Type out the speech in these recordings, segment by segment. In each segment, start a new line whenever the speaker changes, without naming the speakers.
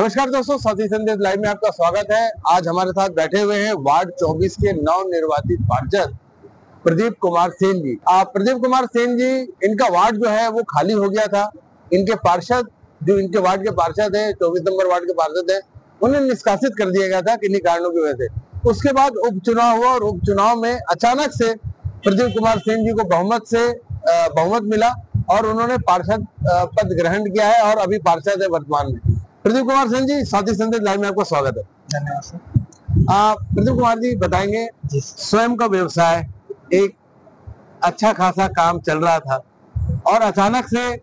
नमस्कार दोस्तों, साथी संदेश लाइव में आपका स्वागत है। आज हमारे साथ बैठे हुए हैं वार्ड 24 के नव निर्वाचित पार्षद प्रदीप कुमार सेन जी। प्रदीप कुमार सेन जी, इनका वार्ड जो है वो खाली हो गया था। इनके पार्षद जो इनके वार्ड के पार्षद है, 24 नंबर वार्ड के पार्षद है, उन्हें निष्कासित कर दिया गया था किन्हीं कारणों की वजह से। उसके बाद उपचुनाव हुआ और उपचुनाव में अचानक से प्रदीप कुमार सेन जी को बहुमत मिला और उन्होंने पार्षद पद ग्रहण किया है और अभी पार्षद है वर्तमान में। प्रदीप कुमार सेन जी, साथी संदेश लाइव में आपका स्वागत है।
धन्यवाद सर।
प्रदीप कुमार जी बताएंगे, स्वयं का व्यवसाय, एक अच्छा खासा काम चल रहा था और अचानक से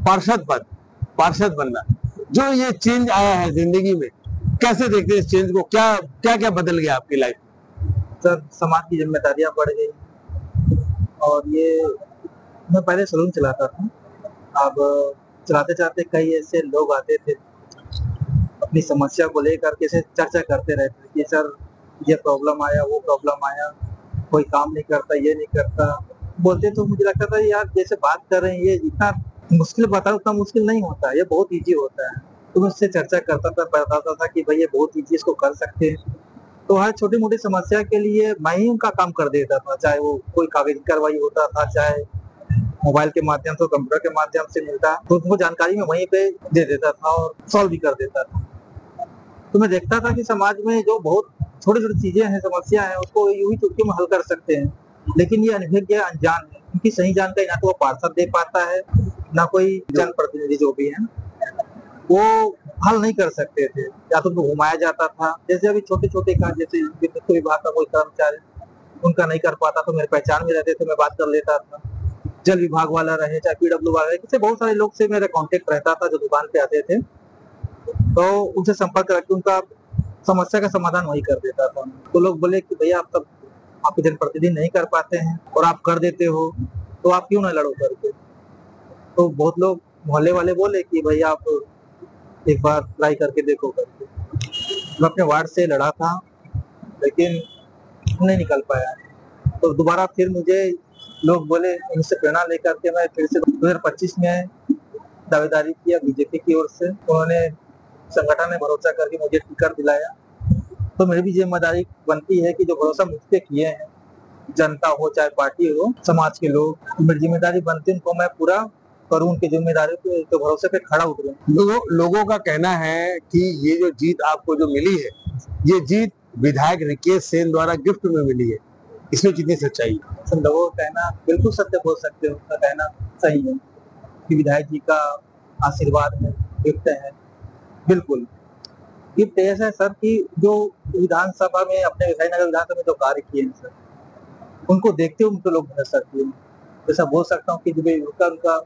पार्षद बनना, जो ये चेंज आया है जिंदगी में, कैसे देखते हैं इस चेंज को? क्या क्या क्या बदल गया आपकी लाइफ?
सर, समाज की जिम्मेदारियां बढ़ गई और ये मैं पहले सलून चलाता था। अब चलाते चलाते कई ऐसे लोग आते थे, अपनी समस्या को लेकर के चर्चा करते रहते कि सर ये प्रॉब्लम आया, वो प्रॉब्लम आया, कोई काम नहीं करता, ये नहीं करता बोलते। तो मुझे लगता था यार, जैसे बात कर रहे हैं ये इतना मुश्किल बताओ, उतना मुश्किल नहीं होता, ये बहुत इजी होता है। तो मैं उससे चर्चा करता था, बताता था कि भाई ये बहुत इजी, इसको कर सकते हैं। तो हर छोटी मोटी समस्या के लिए मैं ही उनका काम कर देता था, चाहे वो कोई कागजी कार्रवाई होता था, चाहे मोबाइल के माध्यम से, कंप्यूटर के माध्यम से मिलता, तो उनको जानकारी मैं वहीं पे दे देता था और सॉल्व भी कर देता था। तो मैं देखता था कि समाज में जो बहुत छोटी छोटी चीजें हैं, समस्या है, उसको यूं ही चुटकी में हल कर सकते हैं। लेकिन ये अनभिज्ञ अनजान है, उनकी सही जानकारी ना तो वो पार्षद दे पाता है, ना कोई जनप्रतिनिधि जो भी है वो हल नहीं कर सकते थे, या तो उनको घुमाया जाता था। जैसे अभी छोटे छोटे काम, जैसे वित्त विभाग का कोई कर्मचारी उनका नहीं कर पाता तो मेरे पहचान में रहते थे, मैं बात कर लेता था। जल विभाग वाला रहे, चाहे पीडब्ल्यू वाला रहे, इससे बहुत सारे लोग से मेरा कांटेक्ट रहता था जो दुकान पे आते थे, तो उनसे संपर्क करके उनका समस्या का समाधान वही कर देता था। तो लोग बोले कि भैया आप तब आपके जनप्रतिनिधि नहीं कर पाते हैं और आप कर देते हो, तो आप क्यों ना लड़ो करके। तो बहुत लोग मोहल्ले वाले बोले कि भैया आप एक बार ट्राई करके देखो करके। मैं अपने वार्ड से लड़ा था लेकिन नहीं निकल पाया। तो दोबारा फिर मुझे लोग बोले, उनसे प्रेरणा लेकर के मैं फिर से 2025 में दावेदारी किया बीजेपी की ओर से। उन्होंने, संगठन ने भरोसा करके मुझे टिकट दिलाया। तो मेरी भी जिम्मेदारी बनती है कि जो भरोसा मुझ पे किए हैं, जनता हो चाहे पार्टी हो, समाज के लोग, मेरी जिम्मेदारी बनती है उनको मैं पूरा करूं, उनकी जिम्मेदारी पे, तो भरोसे पे खड़ा उतरूं।
लोगों का कहना है कि ये जो जीत आपको जो मिली है, ये जीत विधायक रिकेश सेन द्वारा गिफ्ट में मिली है, इसमें कितनी सच्चाई है?
सब लोगों का कहना बिल्कुल सत्य बोल सकते हो, उनका कहना सही है कि विधायक जी का आशीर्वाद है, गिफ्ट है। बिल्कुल गिफ्ट ऐसा है सर कि जो विधानसभा में, अपने विधायकनगर विधानसभा में जो कार्य किए हैं सर, उनको देखते हुए उनको लोग भर सकते हैं। जैसा बोल सकता हूँ कि जो भी उनका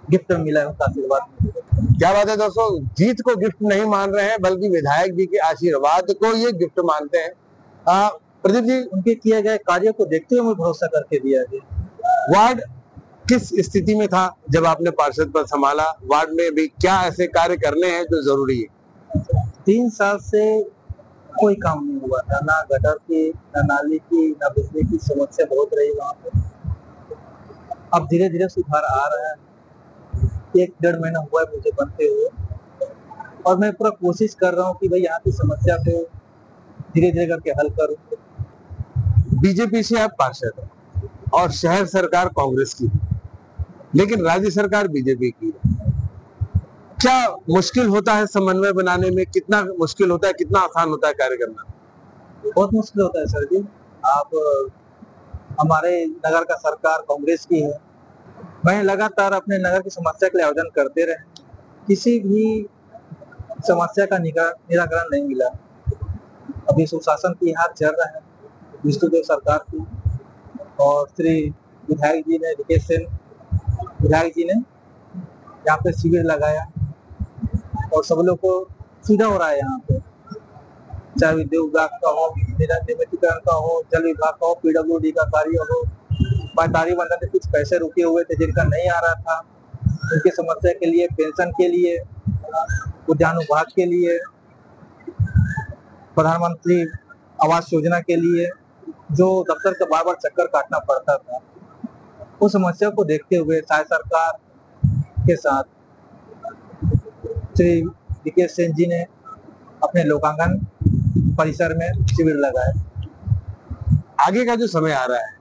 गिफ्ट मिला है, उनका आशीर्वाद मिला है।
क्या बात है दोस्तों, जीत को गिफ्ट नहीं मान रहे हैं बल्कि विधायक जी के आशीर्वाद को ये गिफ्ट मानते हैं। प्रदीप जी,
उनके किए गए कार्य को देखते हुए भरोसा करके दिया गया।
वार्ड किस स्थिति में था जब आपने पार्षद पद संभाला? वार्ड में भी क्या ऐसे कार्य करने हैं जो जरूरी है?
3 साल से कोई काम नहीं हुआ था, ना गटर की, ना नाली की, ना बिजली की, समस्या बहुत रही वहाँ पे। अब धीरे धीरे सुधार आ रहा है। 1-1.5 महीना हुआ है मुझे बनते हुए और मैं पूरा कोशिश कर रहा हूँ कि भाई यहाँ की समस्या को धीरे धीरे करके हल करूँ।
बीजेपी से आप पार्षद हैं और शहर सरकार कांग्रेस की, लेकिन राज्य सरकार बीजेपी की है। क्या मुश्किल होता है समन्वय बनाने में? कितना मुश्किल होता है, कितना आसान होता है कार्य करना?
बहुत मुश्किल होता है सर जी। आप, हमारे नगर का सरकार कांग्रेस की है। मैं लगातार अपने नगर की समस्या के लिए आवेदन करते रहे, किसी भी समस्या का निराकरण नहीं मिला। अभी सुशासन की हार चल रहा है विष्णुदेव सरकार की, और श्री विधायक जी ने, रिकेश सेन विधायक जी ने यहाँ पे शिविर लगाया और सब लोग को सुविधा हो रहा है यहाँ पे, चाहे विद्युत विभाग का हो, नियमितीकरण का हो, जल विभाग का हो, पीडब्ल्यूडी का कार्य हो। बादारी मंडल में कुछ पैसे रुके हुए थे जिनका नहीं आ रहा था, उनकी समस्या के लिए, पेंशन के लिए, उद्यान विभाग के लिए, प्रधानमंत्री आवास योजना के लिए, जो दफ्तर का बार बार चक्कर काटना पड़ता था, उस समस्या को देखते हुए शायद सरकार के साथ श्री रिकेश सेन जी ने अपने लोकांगन परिसर में शिविर लगाए।
आगे का जो समय आ रहा है,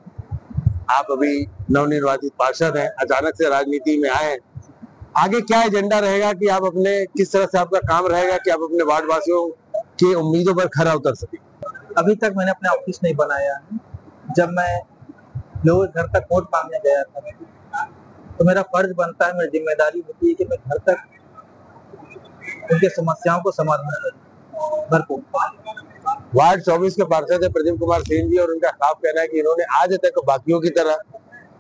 आप अभी नवनिर्वाचित पार्षद हैं, अचानक से राजनीति में आए हैं, आगे क्या एजेंडा रहेगा कि आप अपने किस तरह से आपका काम रहेगा कि आप अपने वार्ड वासियों की उम्मीदों पर खरा उतर सके?
अभी तक मैंने अपना ऑफिस नहीं बनाया है। जब मैं लोगों के घर तक वोट मांगने गया था तो मेरा फर्ज बनता है, मेरी जिम्मेदारी होती है कि मैं घर तक उनके समस्याओं को समाधान करूं, घर को।
वार्ड 24 के पार्षद है प्रदीप कुमार सेन जी, और उनका साफ कहना है कि इन्होंने आज तक बाकियों की तरह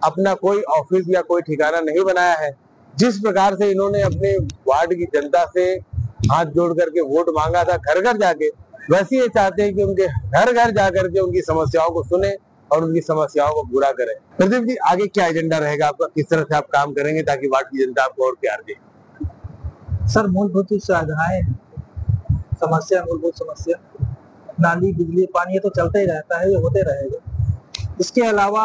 अपना कोई ऑफिस या कोई ठिकाना नहीं बनाया है। जिस प्रकार से इन्होंने अपने वार्ड की जनता से हाथ जोड़ करके वोट मांगा था घर घर जाके, वैसे ये चाहते हैं कि उनके घर घर जाकर के उनकी समस्याओं को सुने और उनकी समस्याओं को पूरा करें। प्रदीप जी, आगे क्या एजेंडा रहेगा आपका, किस तरह से आप काम करेंगे ताकि वार्ड की जनता आपको और प्यार दे?
सर, मूलभूत सुविधाएं, मूलभूत समस्या, नाली, बिजली, पानी, ये तो चलता ही रहता है, ये होते रहेगा। इसके अलावा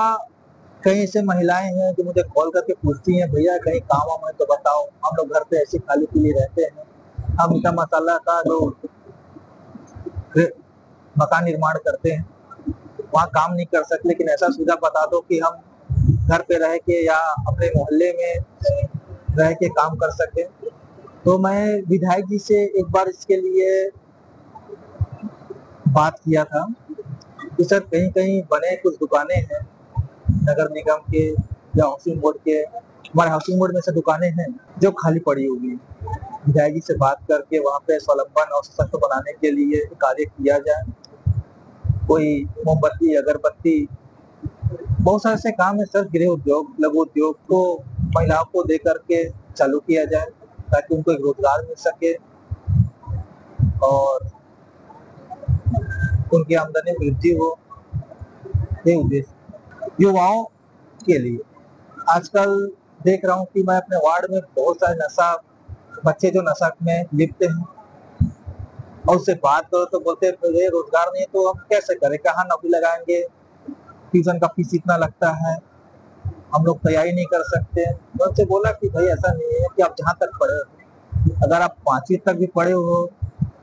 कई ऐसे महिलाएं हैं जो मुझे कॉल करके पूछती हैं, भैया कहीं काम वाम है तो बताओ, हम लोग घर पे ऐसे खाली पीली रहते हैं, हम मीठा मसाला का जो मकान निर्माण करते हैं वहाँ काम नहीं कर सकते, लेकिन ऐसा सुविधा बता दो कि हम घर पे रह के या अपने मोहल्ले में रह के काम कर सके। तो मैं विधायक जी से एक बार इसके लिए बात किया था कि सर कहीं कहीं बने कुछ दुकानें हैं नगर निगम के या हाउसिंग बोर्ड के, हमारे हाउसिंग बोर्ड में से दुकानें हैं जो खाली पड़ी हुई हैं। विधायक जी से बात करके वहाँ पे स्वावलंबन और सशक्त बनाने के लिए कार्य किया जाए। कोई मोमबत्ती, अगरबत्ती, बहुत सारे ऐसे काम है सर, गृह उद्योग, लघु उद्योग को महिलाओं को दे करके चालू किया जाए ताकि उनको एक रोजगार मिल सके और उनकी आमदनी में वृद्धि हो। ये उद्देश्य युवाओं के लिए। आजकल देख रहा हूँ कि मैं अपने वार्ड में बहुत सारे बच्चे जो नशा में लिप्त हैं और उससे बात करो तो बोलते हैं रोजगार नहीं है तो हम कैसे करें, कहाँ नौकरी लगाएंगे, ट्यूशन का फीस इतना लगता है, हम लोग तैयारी नहीं कर सकते। मैं उनसे बोला कि भाई ऐसा नहीं है कि आप जहाँ तक पढ़े हो, अगर आप 5वीं तक भी पढ़े हो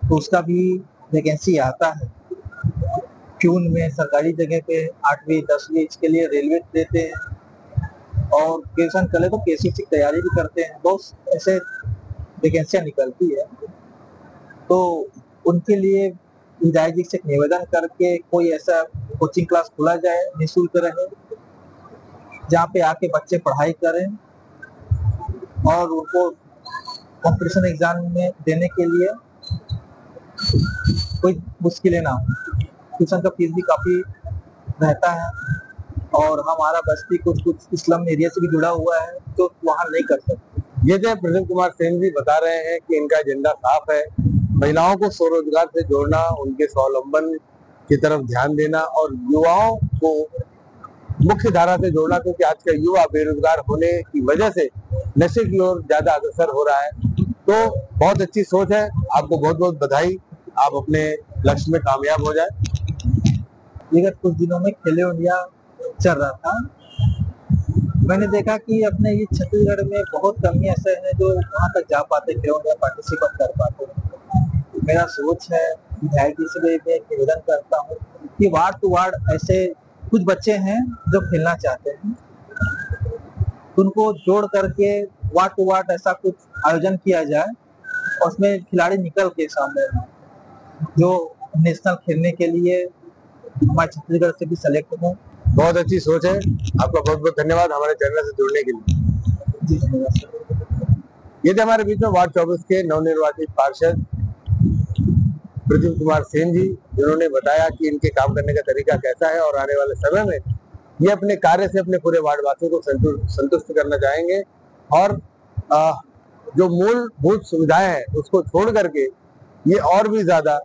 तो उसका भी वैकेंसी आता है। जून में सरकारी जगह पे 8वीं 10वीं इसके लिए रेलवे देते हैं और ग्रेजुएशन कर ले तो केसीसी की तैयारी भी करते हैं, बहुत ऐसे वैकेंसियां निकलती है। तो उनके लिए विधायक जी से निवेदन करके कोई ऐसा कोचिंग क्लास खोला जाए, निःशुल्क रहे, जहाँ पे आके बच्चे पढ़ाई करें और उनको कॉम्पिटिशन एग्जाम में देने के लिए कोई मुश्किलें ना हो। ट्यूशन का फीस भी काफी रहता है और हमारा बस्ती कुछ स्लम एरिया से भी जुड़ा हुआ है तो वहाँ नहीं कर सकते।
ये जो प्रदीप कुमार सेन जी बता रहे हैं कि इनका एजेंडा साफ है, महिलाओं को स्वरोजगार से जोड़ना, उनके स्वावलंबन की तरफ ध्यान देना और युवाओं को मुख्य धारा से जोड़ना, क्योंकि आज का युवा बेरोजगार होने की वजह से नशे की ओर ज्यादा अग्रसर हो रहा है। तो बहुत अच्छी सोच है, आपको बहुत बहुत बधाई, आप अपने लक्ष्य में कामयाब हो जाए।
विगत कुछ दिनों में खेलो इंडिया चल रहा था, मैंने देखा कि अपने ये छत्तीसगढ़ में बहुत कम ही ऐसे हैं जो वहाँ तक जा पाते, खेलो इंडिया पार्टिसिपेट कर पाते। मेरा सोच है, विधायक जी से मैं निवेदन करता हूँ कि वार्ड टू वार्ड ऐसे कुछ बच्चे हैं जो खेलना चाहते हैं, उनको जोड़ करके वार्ड टू वार्ड ऐसा कुछ आयोजन किया जाए और उसमें खिलाड़ी निकल के सामने जो नेशनल खेलने के लिए हमारे छत्तीसगढ़ से भी सेलेक्ट हो।
बहुत अच्छी सोच है, आपका बहुत बहुत धन्यवाद हमारे चैनल से जुड़ने के लिए।
जी धन्यवाद।
ये थे हमारे बीच में वार्ड 24 के नवनिर्वाचित पार्षद प्रदीप कुमार सेन जी, जिन्होंने बताया कि इनके काम करने का तरीका कैसा है और आने वाले समय में ये अपने कार्य से अपने पूरे वार्ड वासियों को संतुष्ट करना चाहेंगे और जो मूलभूत सुविधाएं हैं उसको छोड़ करके ये और भी ज्यादा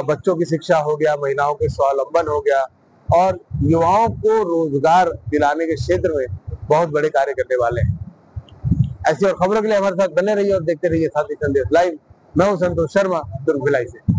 बच्चों की शिक्षा हो गया, महिलाओं के स्वावलंबन हो गया और युवाओं को रोजगार दिलाने के क्षेत्र में बहुत बड़े कार्य करने वाले हैं। ऐसी और खबरों के लिए हमारे साथ बने रहिए और देखते रहिए साथी संदेश लाइव। मैं हूं संतोष शर्मा, दुर्ग भिलाई से।